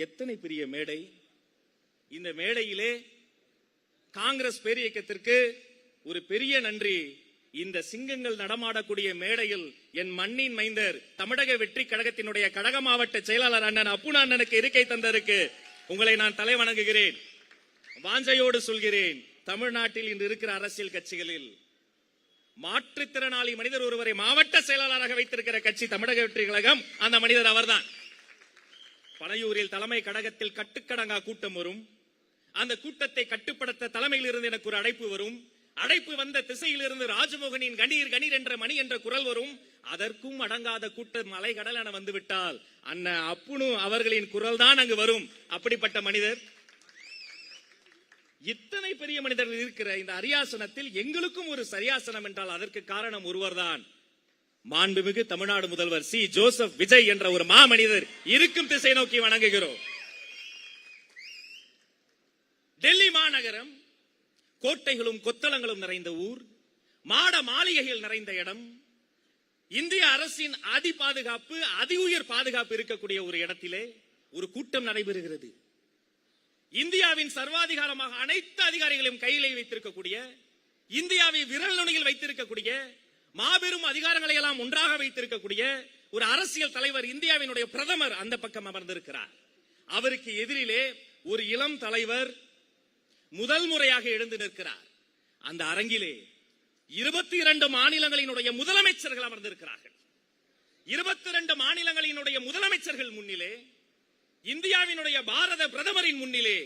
எத்தனை பெரிய மேடை! இந்த மேடையிலே காங்கிரஸ் பேரியக்கத்திற்கு ஒரு பெரிய நன்றி. இந்த சிங்கங்கள் நடமாடக்கூடிய மேடையில் என் மண்ணின் மைந்தர் தமிழக வெற்றி கழகத்தினுடைய கழக மாவட்ட செயலாளர் அண்ணன் அப்புனா அண்ணனுக்கு இருக்கை தந்ததற்கு உங்களை நான் தலை வணங்குகிறேன். வாஞ்சையோடு சொல்கிறேன், தமிழ்நாட்டில் இன்று இருக்கிற அரசியல் கட்சிகளில் மாற்றுத்திறனாளி மனிதர் ஒருவரை மாவட்ட செயலாளராக வைத்திருக்கிற கட்சி தமிழக வெற்றி கழகம். அந்த மனிதர் அவர்தான். பனையூரில் தலைமை கழகத்தில் கட்டுக்கடங்கா கூட்டம் வரும். அந்த கூட்டத்தை கட்டுப்படுத்த தலைமையில் இருந்து எனக்கு ஒரு அழைப்பு வரும். அழைப்பு வந்த திசையில் இருந்து ராஜமோகனின் கணீர் கணீர் என்ற மணி என்ற குரல் வரும். அதற்கும் அடங்காத கூட்டம் அலைகடல் என வந்துவிட்டால் அண்ணன் அப்புனு அவர்களின் குரல் தான் அங்கு வரும். அப்படிப்பட்ட மனிதர். இத்தனை பெரிய மனிதர்கள் இருக்கிற இந்த அரியாசனத்தில் எங்களுக்கும் ஒரு சரியாசனம் என்றால் அதற்கு காரணம் ஒருவர்தான். மாண்புமிகு தமிழ்நாடு முதல்வர் சி ஜோசப் விஜய் என்ற ஒரு மாமனிதர் இருக்கும் திசை நோக்கி வணங்குகிறோம். டெல்லி மாநகரம் கோட்டைகளும் கொத்தளங்களும் நிறைந்த ஊர், மாட மாளிகைகள் நிறைந்த இடம், இந்திய அரசின் அதி பாதுகாப்பு அதி உயர் பாதுகாப்பு இருக்கக்கூடிய ஒரு இடத்திலே ஒரு கூட்டம் நடைபெறுகிறது. இந்தியாவின் சர்வாதிகாரமாக அனைத்து அதிகாரிகளையும் கையிலே வைத்திருக்கக்கூடிய, இந்தியாவை விரல் நுனியில் வைத்திருக்கக்கூடிய, மாபெரும் அதிகாரங்களை எல்லாம் ஒன்றாக வைத்திருக்கக்கூடிய ஒரு அரசியல் தலைவர், இந்தியாவினுடைய பிரதமர் அந்த பக்கம் அமர்ந்திருக்கிறார். அவருக்கு எதிரிலே ஒரு இளம் தலைவர் முதல் முறையாக எழுந்து நிற்கிறார். அந்த அரங்கிலே 22 மாநிலங்களினுடைய முதலமைச்சர்கள் அமர்ந்திருக்கிறார்கள். 22 மாநிலங்களினுடைய முதலமைச்சர்கள் முன்னிலே, இந்தியாவினுடைய பாரத பிரதமரின் முன்னிலே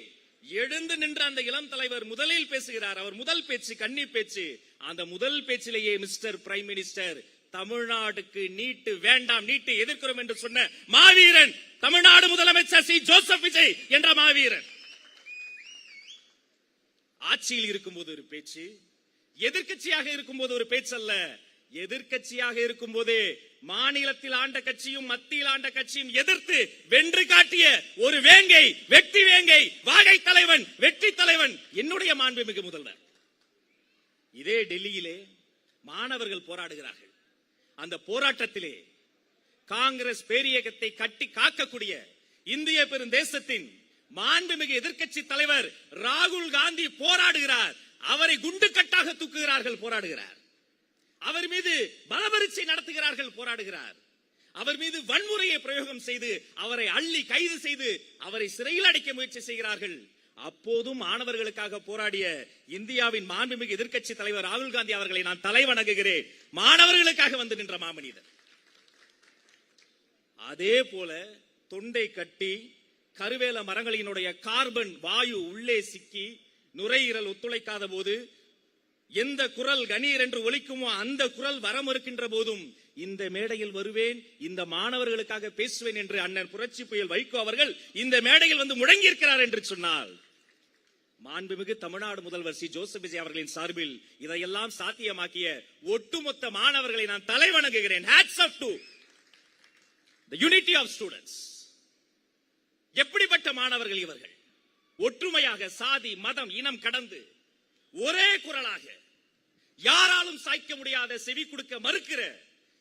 எழுந்து நின்ற அந்த இளம் தலைவர் முதலில் பேசுகிறார். அவர் முதல் பேச்சு கன்னி பேச்சு. அந்த முதல் பேச்சிலேயே மிஸ்டர் பிரைம் மினிஸ்டர், தமிழ்நாட்டுக்கு நீட்டு வேண்டாம், நீட்டை எதிர்க்கிறோம் என்று சொன்ன மாவீரன் தமிழ்நாடு முதலமைச்சர் சி ஜோசப் விஜய் என்ற மாவீரன். ஆட்சியில் இருக்கும்போது ஒரு பேச்சு, எதிர்க்கட்சியாக இருக்கும்போது ஒரு பேச்சு அல்ல. எதிர்க்கட்சியாக இருக்கும் போதே மாநிலத்தில் ஆண்ட கட்சியும் மத்தியில் ஆண்ட கட்சியும் எதிர்த்து வென்று காட்டிய ஒரு வேங்கை, வெற்றி வேங்கை, வாகை தலைவன், வெற்றி தலைவன் என்னுடைய மாண்புமிகு முதல்வர். இதே டெல்லியிலே மாணவர்கள் போராடுகிறார்கள். அந்த போராட்டத்திலே காங்கிரஸ் பேரியக்கத்தை கட்டி காக்கக்கூடிய இந்திய பெருந்தேசத்தின் மாண்புமிகு எதிர்க்கட்சி தலைவர் ராகுல் காந்தி போராடுகிறார். அவரை குண்டு கட்டாக தூக்குகிறார்கள், போராடுகிறார். அவர் மீது பலபரீட்சை நடத்துகிறார்கள், போராடுகிறார். அவர் மீது வன்முறையை பிரயோகம் செய்து அவரை அள்ளி கைது செய்து அவரை சிறையில் அடைக்க முயற்சி செய்கிறார்கள். அப்போதும் மாணவர்களுக்காக போராடிய இந்தியாவின் மாண்புமிகு எதிர்க்கட்சி தலைவர் ராகுல் காந்தி அவர்களை நான் தலை வணங்குகிறேன். மாணவர்களுக்காக வந்து நின்ற மாமனிதர். அதே போல தொண்டை கட்டி கருவேல மரங்களினுடைய கார்பன் வாயு உள்ளே சிக்கி நுரையீரல் ஒத்துழைக்காத போது எந்த குரல் கணீர் என்று ஒலிக்குமோ அந்த குரல் வர மறுக்கின்ற போதும் இந்த மேடையில் வருவேன், இந்த மாணவர்களுக்காக பேசுவேன் என்று அண்ணன் புரட்சி புயல் வைகோ அவர்கள் இந்த மேடையில் வந்து முழங்கி இருக்கிறார் என்று சொன்னால், மாண்புமிகு தமிழ்நாடு முதல்வர் சி ஜோசப் விஜய் அவர்களின் சார்பில் இதையெல்லாம் சாத்தியமாக்கிய ஒட்டுமொத்த மாணவர்களை நான் தலை வணங்குகிறேன். Hats off to the unity of students. எப்படிப்பட்ட மாணவர்கள் இவர்கள்! ஒற்றுமையாக சாதி மதம் இனம் கடந்து ஒரே குரலாக யாராலும் சாய்க்க முடியாத செவி கொடுக்க மறுக்கிற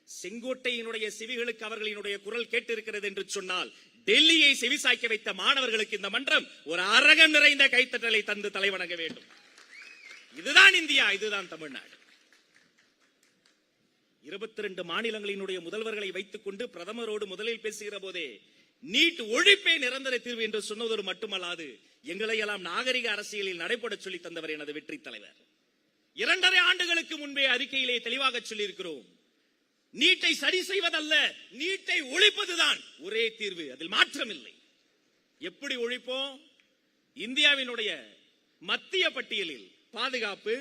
செங்கோட்டையினுடைய செவிகளுக்கு அவர்களினுடைய குரல் கேட்டிருக்கிறது என்று சொன்னால், டெல்லியை செவி சாய்க்க வைத்த மாணவர்களுக்கு இந்த மன்றம் ஒரு அரகம் நிறைந்த கைத்தட்டலை தந்து தலைவணங்க வேண்டும். இதுதான் இந்தியா, இதுதான் தமிழ்நாடு. 22 மாநிலங்களினுடைய முதல்வர்களை வைத்துக் கொண்டு பிரதமரோடு முதலில் பேசுகிற போதே நீட் ஒழிப்பே நிரந்தர தீர்வு என்று சொன்னதோடு மட்டுமல்லாது எங்களை எல்லாம் நாகரிக அரசியலில் நடைபெற சொல்லி தந்தவர் எனது வெற்றி தலைவர். 2.5 ஆண்டுகளுக்கு முன்பே அறிக்கையிலே தெளிவாக சொல்லி இருக்கிறோம். நீட்டை சரி செய்வதல்ல, நீட்டை ஒழிப்பதுதான் ஒரே தீர்வு, அதில் மாற்றம் இல்லை. எப்படி ஒழிப்போம்? இந்தியாவினுடைய மத்திய பட்டியலில் பாதுகாப்பு,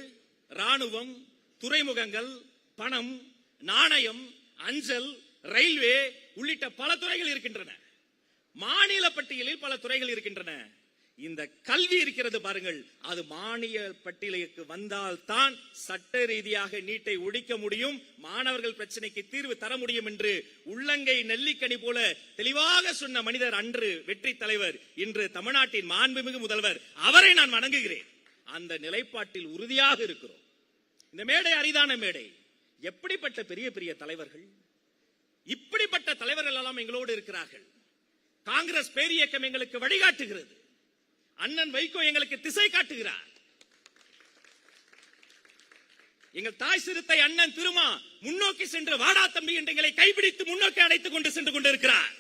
ராணுவம், துறைமுகங்கள், பணம், நாணயம், அஞ்சல், ரயில்வே உள்ளிட்ட பல துறைகள் இருக்கின்றன. மாநில பட்டியலில் பல துறைகள் இருக்கின்றன. இந்த கல்வி இருக்கிறது பாருங்கள், அது மாநில பட்டியலுக்கு வந்தால் தான் சட்ட ரீதியாக நீட்டை ஒழிக்க முடியும், மாணவர்கள் பிரச்சனைக்கு தீர்வு தர முடியும் என்று உள்ளங்கை நெல்லிக்கனி போல தெளிவாக சொன்ன மனிதர் அன்று வெற்றி தலைவர், இன்று தமிழ்நாட்டின் மாண்புமிகு முதல்வர். அவரை நான் வணங்குகிறேன். அந்த நிலைப்பாட்டில் உறுதியாக இருக்கிறோம். இந்த மேடை அரிதான மேடை. எப்படிப்பட்ட பெரிய பெரிய தலைவர்கள், இப்படிப்பட்ட தலைவர்கள் எல்லாம் எங்களோடு இருக்கிறார்கள். காங்கிரஸ் பேரியக்கம் எங்களுக்கு வழிகாட்டுகிறது. அண்ணன் வைகோ எங்களுக்கு திசை காட்டுகிறார். எங்கள் தாய் சிறுத்தை அண்ணன் திருமா முன்னோக்கி சென்று வாடா தம்பி என்று எங்களை கைப்பிடித்து முன்னோக்கி அழைத்துக் கொண்டு சென்று கொண்டிருக்கிறார்.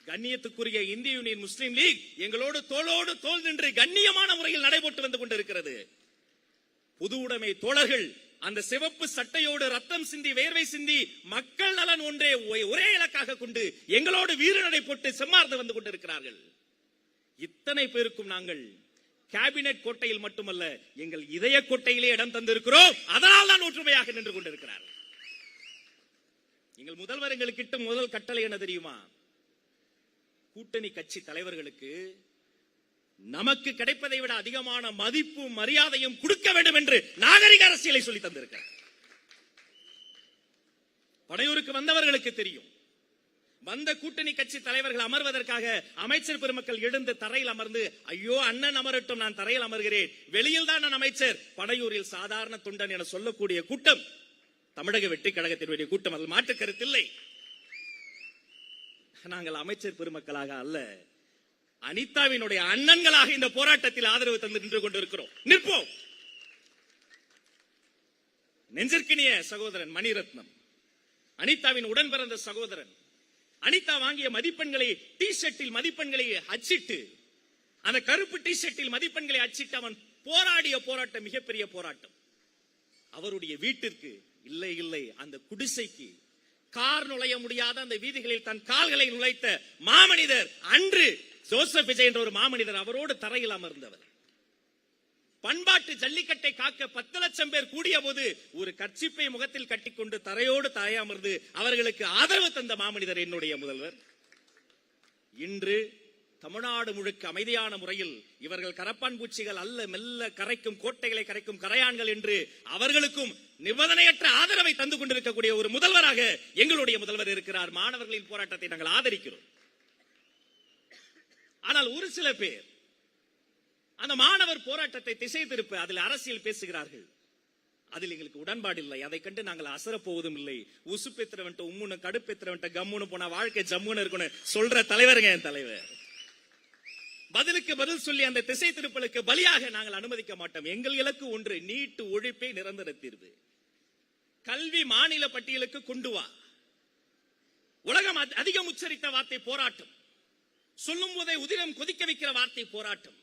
கண்ணியத்துக்குரிய இந்திய யூனியன் முஸ்லீம் லீக் எங்களோடு தோளோடு தோள் நின்று கண்ணியமான முறையில் நடைபெற்று வந்து கொண்டிருக்கிறது. புது உடைமை தோழர்கள் அந்த சிவப்பு சட்டையோடு ரத்தம் சிந்தி வேர்வை சிந்தி மக்கள் நலன் ஒரே இலக்காக கொண்டு எங்களோடு வீரநடை போட்டு செம்மார்ந்து வந்து கொண்டிருக்கிறார்கள். இத்தனை பேருக்கும் நாங்கள் கேபினெட் கோட்டையில் மட்டுமல்ல, எங்கள் இதய கோட்டையிலே இடம் தந்திருக்கிறோம். அதனால் தான் ஒற்றுமையாக நின்று கொண்டிருக்கிறார்கள். எங்கள் முதல்வர் எங்களுக்கு முதல் கட்டளை என்ன தெரியுமா? கூட்டணி கட்சி தலைவர்களுக்கு நமக்கு கிடைப்பதை விட அதிகமான மதிப்பும் மரியாதையும் கொடுக்க வேண்டும் என்று நாகரிக அரசியலை சொல்லி தந்திருக்கிறார். படையூருக்கு வந்தவர்களுக்கு தெரியும். வந்த கூட்டணி கட்சி தலைவர்கள் அமர்வதற்காக அமைச்சர் பெருமக்கள் எழுந்து தரையில் அமர்ந்து, ஐயோ அண்ணன் அமரட்டும், நான் தரையில் அமர்கிறேன், வெளியில் தான் நான் அமைச்சர், படையூரில் சாதாரண தொண்டன் என சொல்லக்கூடிய கூட்டம் தமிழக வெற்றி கழகத்தினுடைய கூட்டம். அதில் மாற்று கருத்தில்லை. நாங்கள் அமைச்சர் பெருமக்களாக அல்ல, அனிதாவினுடைய அண்ணன்களாக இந்த போராட்டத்தில் ஆதரவு தந்து நின்று கொண்டிருக்கிறோம். நிற்போம். நெஞ்சிற்கினிய சகோதரன் மணிரத்னம், அனிதாவின் உடன் பிறந்த சகோதரன், அனிதா வாங்கிய மதிப்பெண்களை டி ஷர்ட்டில் மதிப்பெண்களை அச்சிட்டு, அந்த கருப்பு டி ஷர்ட்டில் மதிப்பெண்களை அச்சிட்டு அவன் போராடிய போராட்டம் மிகப்பெரிய போராட்டம். அவருடைய வீட்டிற்கு இல்லை இல்லை அந்த குடிசைக்கு கார் நுழைய முடியாத அந்த வீதிகளில் தன் கால்களை நுழைத்த மாமனிதர் அன்று ஜோசப் விஜய் என்ற ஒரு மாமனிதர். அவரோடு தரையில் அமர்ந்தவர். பண்பாட்டு ஜல்லிக்கட்டை காக்க 10 லட்சம் பேர் கூடிய போது ஒரு கர்ச்சிப்பை முகத்தில் கட்டிக்கொண்டு தரையோடு தாய அமர்ந்து அவர்களுக்கு ஆதரவு தந்த மாமனிதர் என்னுடைய முதல்வர். இன்று தமிழ்நாடு முழுக்க அமைதியான முறையில் இவர்கள் கரப்பான் பூச்சிகள் அல்ல, மெல்ல கரைக்கும் கோட்டைகளை கரைக்கும் கரையான்கள் என்று அவர்களுக்கும் நிபந்தனையற்ற ஆதரவை தந்து கொண்டிருக்கக்கூடிய ஒரு முதல்வராக எங்களுடைய முதல்வர் இருக்கிறார். மாணவர்களின் போராட்டத்தை நாங்கள் ஆதரிக்கிறோம். ஆனால் ஒரு சில பேர் அந்த மாணவர் போராட்டத்தை திசை திருப்ப அதில் அரசியல் பேசுகிறார்கள். அதில் எங்களுக்கு உடன்பாடு இல்லை. அதை கண்டு நாங்கள் அசரப்போவதும் இல்லை. உசுப்பெத்திரவன்ட்ட உம்முன்னு கடுப்பெத்திரவன்ட்ட கம்முன்னு போனா வாழ்க்கை ஜம்முன்னு இருக்கணும் சொல்ற தலைவருங்க என் தலைவர். பதிலுக்கு பதில் சொல்லி அந்த திசை திருப்பலுக்கு பலியாக நாங்கள் அனுமதிக்க மாட்டோம். எங்கள் இலக்கு ஒன்று, நீட் ஒழிப்பே நிரந்தர தீர்வு. கல்வி மாநில பட்டியலுக்கு கொண்டு வா. உலகம் அதிகம் உச்சரித்த வார்த்தை போராட்டம். சொல்லும் போதே உதிரம் கொதிக்க வைக்கிற வார்த்தை போராட்டம்.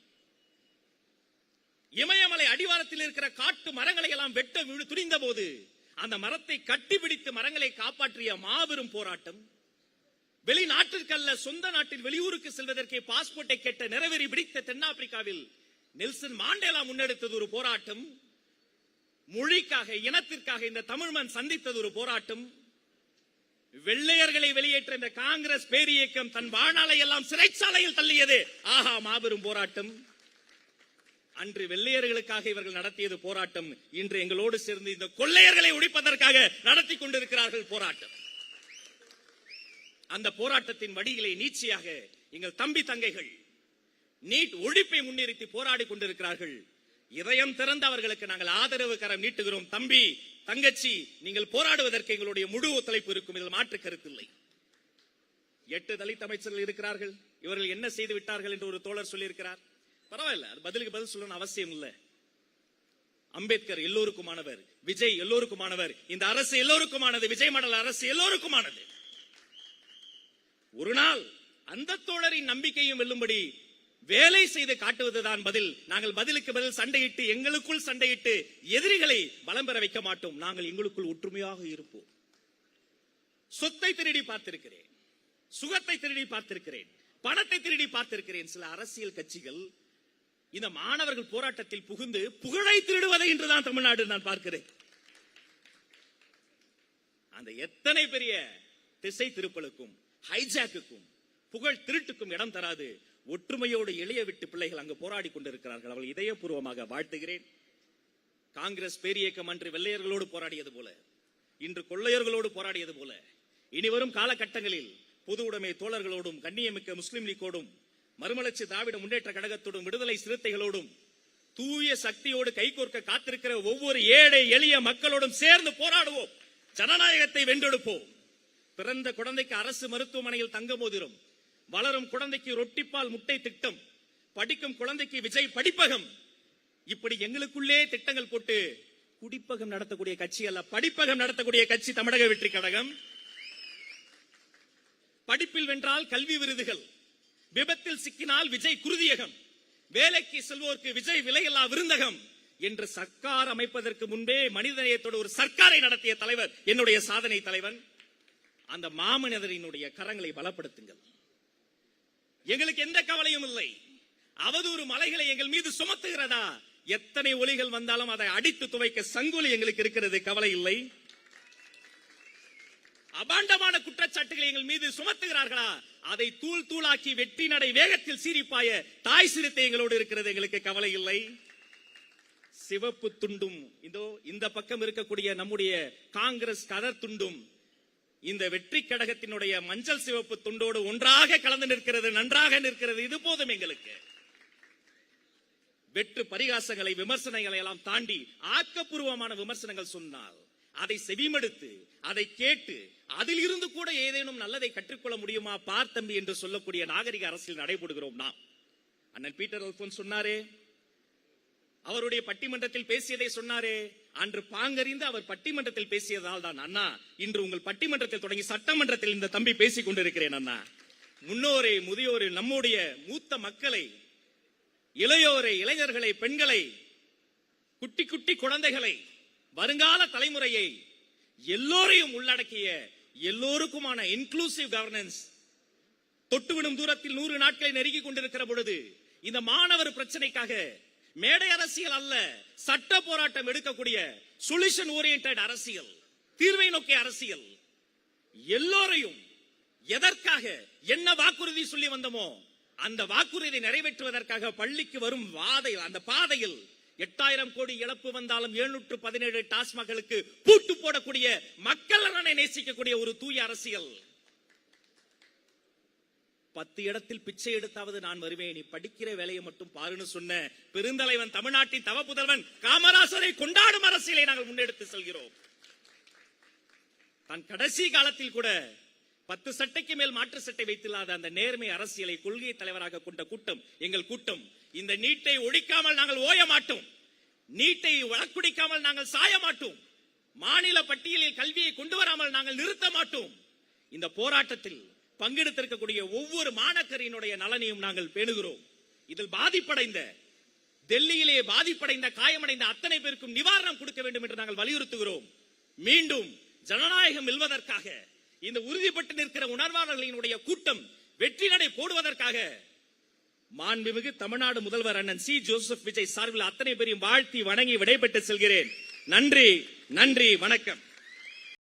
இமயமலை அடிவாரத்தில் இருக்கிற காட்டு மரங்களை எல்லாம் வெட்ட துணிந்த போது அந்த மரத்தை கட்டிப்பிடித்து மரங்களை காப்பாற்றிய மாபெரும் போராட்டம். வெளிநாட்டிற்கல்ல, சொந்த நாட்டில் வெளியூருக்கு செல்வதற்கு பாஸ்போர்ட்டை கேட்ட நிறைவேறி பிடித்த தென்னாப்பிரிக்காவில் நெல்சன் மாண்டேலா முன்னெடுத்தது ஒரு போராட்டம். மொழிக்காக, இனத்திற்காக இந்த தமிழ்மண் சந்தித்தது ஒரு போராட்டம். வெள்ளையர்களை வெளியேற்ற இந்த காங்கிரஸ் பேரியக்கம் தன் வாழ்நாளை எல்லாம் சிறைச்சாலையில் தள்ளியது. ஆஹா, மாபெரும் போராட்டம். அன்று வெள்ளையர்களுக்காக இவர்கள் நடத்தியது போராட்டம். இன்று எங்களோடு சேர்ந்து இந்த கொள்ளையர்களை ஒழிப்பதற்காக நடத்தி கொண்டிருக்கிறார்கள் போராட்டம். அந்த போராட்டத்தின் வடிகளை நீட்சியாக எங்கள் தம்பி தங்கைகள் நீட் ஒழிப்பை முன்னிறுத்தி போராடி கொண்டிருக்கிறார்கள். இதயம் திறந்த அவர்களுக்கு நாங்கள் ஆதரவு கரம் நீட்டுகிறோம். தம்பி தங்கச்சி, நீங்கள் போராடுவதற்கு எங்களுடைய முழு ஒத்துழைப்பு இருக்கும். இதில் மாற்று கருத்தில்லை. 8 தலித் அமைச்சர்கள் இருக்கிறார்கள். இவர்கள் என்ன செய்து விட்டார்கள் என்று ஒரு தோழர் சொல்லியிருக்கிறார். பரவாயில்ல, அது பதிலுக்கு பதில் சொல்லணும் அவசியம் இல்லை. அம்பேத்கர் எல்லோருக்குமானவர், விஜய் எல்லோருக்குமானவர், இந்த அரசு எல்லோருக்குமானது, விஜய் மண்டல அரசு எல்லோருக்குமானது. ஒரு நாள் அந்த தோழரின் நம்பிக்கையும் வெல்லும்படி வேலை செய்து காட்டுவதுதான் பதில். நாங்கள் பதிலுக்கு பதில் சண்டையிட்டு, எங்களுக்குள் சண்டையிட்டு எதிரிகளை பலம் பெற வைக்க மாட்டோம். நாங்கள் எங்களுக்குள் ஒற்றுமையாக இருப்போம். சொத்தை திருடி பார்த்திருக்கிறேன், சுகத்தை திருடி பார்த்திருக்கிறேன், பணத்தை திருடி பார்த்திருக்கிறேன். சில அரசியல் கட்சிகள் இந்த மாணவர்கள் போராட்டத்தில் புகுந்து புகழை திருடுவதை இன்றுதான் தமிழ்நாடு நான் பார்க்கிறேன். அந்த எத்தனை பெரிய திசை திருப்பலுக்கும் ஹைஜாக்குக்கும் புகழ் திருட்டுக்கும் இடம் தராது. ஒற்றுமையோடு எளிய விட்டு பிள்ளைகள் அங்கு போராடி கொண்டிருக்கிறார்கள். அவள் இதயபூர்வமாக வாழ்த்துகிறேன். காங்கிரஸ் பேரியக்கம் அன்று வெள்ளையர்களோடு போராடியது போல, இன்று கொள்ளையர்களோடு போராடியது போல, இனிவரும் காலகட்டங்களில் பொது உடைமை தோழர்களோடும், கண்ணியமிக்க முஸ்லிம் லீக்கோடும், மறுமலர்ச்சி திராவிட முன்னேற்ற கழகத்தோடும், விடுதலை சிறுத்தைகளோடும், தூய சக்தியோடு கைகோர்க்க காத்திருக்கிற ஒவ்வொரு ஏழை எளிய மக்களோடும் சேர்ந்து போராடுவோம். ஜனநாயகத்தை வென்றெடுப்போம். பிறந்த குழந்தைக்கு அரசு மருத்துவமனையில் தங்க மோதிரம், வளரும் குழந்தைக்கு ரொட்டிப்பால் முட்டை திட்டம், படிக்கும் குழந்தைக்கு விஜய் படிப்பகம், இப்படி எங்களுக்குள்ளே திட்டங்கள் போட்டு குடிப்பகம் நடத்தக்கூடிய கட்சி அல்ல, படிப்பகம் நடத்தக்கூடிய கட்சி தமிழக வெற்றி கழகம். படிப்பில் வென்றால் கல்வி விருதுகள், விபத்தில் சிக்கினால் விஜய் குருதியகம், வேலைக்கு செல்வோருக்கு விஜய் விலையில்லா விருந்தகம் என்று சர்க்கார் அமைப்பதற்கு முன்பே மனிதநேயத்தோடு ஒரு சர்க்காரை நடத்திய தலைவர் என்னுடைய சாதனை தலைவன். அந்த மாமனிதரினுடைய கரங்களை பலப்படுத்துங்கள். எங்களுக்கு எந்த கவலையும் இல்லை. அவதூறு மலைகளை எங்கள் மீது சுமத்துகிறதா? எத்தனை ஒலிகள் வந்தாலும் அதை அடித்து துவைக்க சங்கொலி எங்களுக்கு இருக்கிறது, கவலை இல்லை. அபாண்டமான குற்றச்சாட்டுகளை எங்கள் மீது சுமத்துகிறார்களா? அதை தூள் தூளாக்கி வெற்றி நடை வேகத்தில் சீரிப்பாய தாய் சிறுத்தை எங்களோடு இருக்கிறது, எங்களுக்கு கவலை இல்லை. சிவப்பு துண்டும் இந்த பக்கம் இருக்கக்கூடிய நம்முடைய காங்கிரஸ் கதர் துண்டும் இந்த வெற்றி கழகத்தினுடைய மஞ்சள் சிவப்பு துண்டோடு ஒன்றாக கலந்து நிற்கிறது, நன்றாக நிற்கிறது. இது போதும் எங்களுக்கு. வெற்று பரிகாசங்களை, விமர்சனங்களை எல்லாம் தாண்டி ஆக்கப்பூர்வமான விமர்சனங்கள் சொன்னால் அதை செவிமடுத்து அதை கேட்டு அதில் இருந்து கூட ஏதேனும் நல்லதை கற்றுக்கொள்ள முடியுமா பார் தம்பி என்று சொல்லக்கூடிய நாகரிக அரசியல் நடைபெறுகிறோம் நாம். அண்ணன் பீட்டர் அல்போன்ஸ் சொன்னாரே, அவருடைய பட்டிமன்றத்தில் பேசியதை சொன்னாரே, அன்று பாங்கறிந்து அவர் பட்டிமன்றத்தில் பேசியதால் தான் அண்ணா இன்று உங்கள் பட்டிமன்றத்தில் தொடங்கி சட்டமன்றத்தில் இந்த தம்பி பேசிக் கொண்டிருக்கிறேன். அண்ணா, முன்னோரை, முதியோரை, நம்முடைய மூத்த மக்களை, இளையோரை, இளைஞர்களை, பெண்களை, குட்டி குட்டி குழந்தைகளை, வருங்கால தலைமுறையை எல்லோரையும் உள்ளடக்கிய எல்லோருக்குமான இன்க்ளூசிவ் கவர்னன்ஸ் தொட்டுவிடும் தூரத்தில் 100 நாட்களை நெருங்கிக் கொண்டிருக்கிற பொழுது இந்த மாணவர் பிரச்சனைக்காக மேடை அரசியல் அல்ல, சட்ட போராட்டம் எடுக்கக்கூடிய சொல்யூஷன் ஓரியன்டட் அரசியல், தீர்வை நோக்கிய அரசியல், எல்லோரையும் எதற்காக என்ன வாக்குறுதி சொல்லி வந்தோமோ அந்த வாக்குறுதியை நிறைவேற்றுவதற்காக பள்ளிக்கு வரும் அந்த பாதையில் 8000 கோடி இழப்பு வந்தாலும் 717 டாஸ்மாகளுக்கு பூட்டு போடக்கூடிய மக்கள் நலனை நேசிக்கக்கூடிய ஒரு தூய அரசியல். 10 இடத்தில் பிச்சை எடுத்தாவது நான் வருவேன், நீ படிக்கிற வேலையை மட்டும் பாருன்னு சொன்ன பெருந்தலைவன், தமிழ்நாட்டின் தவ புதல்வன் காமராசரை கொண்டாடும் அரசியலை நாங்கள் முன்னெடுத்து செல்கிறோம். தன் கடைசி காலத்தில் கூட 10 சட்டைக்கு மேல் மாற்று சட்டை வைத்தில்லாத அந்த நேர்மை அரசியலை கொள்கை தலைவராக கொண்ட கூட்டம் எங்கள் கூட்டம். இந்த நீட்டை ஒழிக்காமல் நாங்கள் ஓய மாட்டோம், நீட்டை வழக்குடிக்காமல் நாங்கள் சாய மாட்டோம், மாநில பட்டியலில் கல்வியை கொண்டு வராமல் நாங்கள் நிறுத்த மாட்டோம். இந்த போராட்டத்தில் பங்கெடுத்திருக்கக்கூடிய ஒவ்வொரு மாணக்கரினுடைய நலனையும் நாங்கள் பேணுகிறோம். இதில் பாதிப்படைந்த, டெல்லியிலே பாதிப்படைந்த, காயமடைந்த அத்தனை பேருக்கும் நிவாரணம் கொடுக்க வேண்டும் என்று நாங்கள் வலியுறுத்துகிறோம். மீண்டும் ஜனநாயகம் வெல்வதற்காக, இந்த உறுதிப்பட்டு நிற்கிற உணர்வாளர்களினுடைய கூட்டம் வெற்றி நடை போடுவதற்காக மாண்புமிகு தமிழ்நாடு முதல்வர் அண்ணன் சி. ஜோசப் விஜய் சார்பில் அத்தனை பேரையும் வாழ்த்தி வணங்கி விடைபெற்று செல்கிறேன். நன்றி, நன்றி, வணக்கம்.